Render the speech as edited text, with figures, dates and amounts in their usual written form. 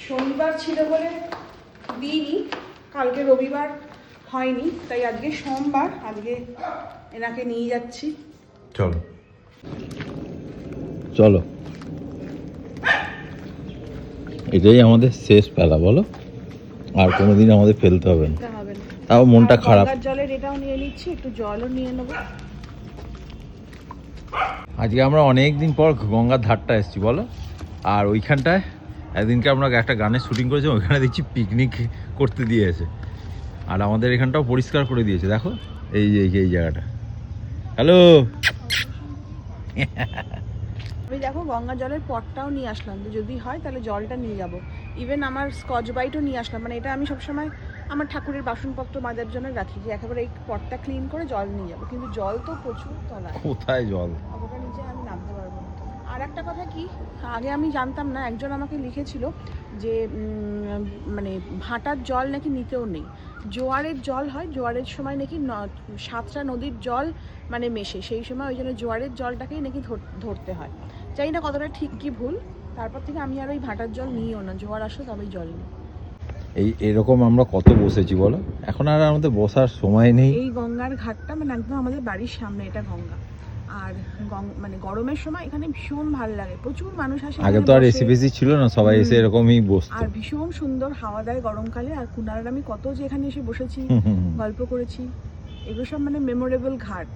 শনিবার ছিল বলে দিইনি, কালকে রবিবার হয়নি, তাই আজকে সোমবার, আজকে এনাকে নিয়ে যাচ্ছি। চলো চলো, এটাই আমাদের শেষ পেলা বলো, আর কোনোদিন আমাদের ফেলতে হবে না, তাও মনটা খারাপ। জলের এটাও নিয়ে নিচ্ছি, একটু জলও নিয়ে নেবো। আজকে আমরা অনেক দিন পর গঙ্গার ধারটা এসেছি বলো, আর ওইখানটায় একদিনকে আমরা একটা গানের শুটিং করেছিলাম, ওইখানে দেখছি পিকনিক করতে দিয়েছে, আর আমাদের এখানটাও পরিষ্কার করে দিয়েছে। দেখো এই যে এই জায়গাটা। হ্যালো, আমি দেখো গঙ্গা জলের পটটাও নিয়ে আসলাম, যে যদি হয় তাহলে জলটা নিয়ে যাব। ইভেন আমার স্কচ ব্রাইটও নিয়ে আসলাম, মানে এটা আমি সবসময় আমার ঠাকুরের বাসনপত্র মাজার জন্য রাখি, যে একেবারে এই পটটা ক্লিন করে জল নিয়ে যাবো। কিন্তু জল তো প্রচুর তলায়, কোথায় জল, অতটা নিচে আমি নামতে পারবো না। আর একটা কথা কি, আগে আমি জানতাম না, একজন আমাকে লিখেছিল যে মানে ভাটার জল নাকি নিতেও নেই, জোয়ারের জল হয়, জোয়ারের সময় নাকি 7টা নদীর জল মানে মেশে, সেই সময় ওই জন্য জোয়ারের জলটাকেই নাকি ধরতে হয়। জানি না কতটা ঠিক কি ভুল। তারপর থেকে আমি আর ওই ভাটার জল নিইও না, জোয়ার আসলে তবেই জল নিই। এরকম আমরা কত বসেছি বলো, এখন আর আমাদের বসার সময় নেই। এই গঙ্গার ঘাটটা মানে একদম আমাদের বাড়ির সামনে, এটা গঙ্গা। আর মানে গরমের সময় এখানে ভীষণ ভালো লাগে, প্রচুর মানুষ আসে। আগে তো আর এসি ফেসি ছিল না, সবাই এসে এরকমই বসতো, আর ভীষণ সুন্দর হাওয়া দেয় গরমকালে। আর কুনার আমি কত যে এখানে এসে বসেছি, গল্প করেছি, এগুলো সব মানে মেমোরেবল ঘাট।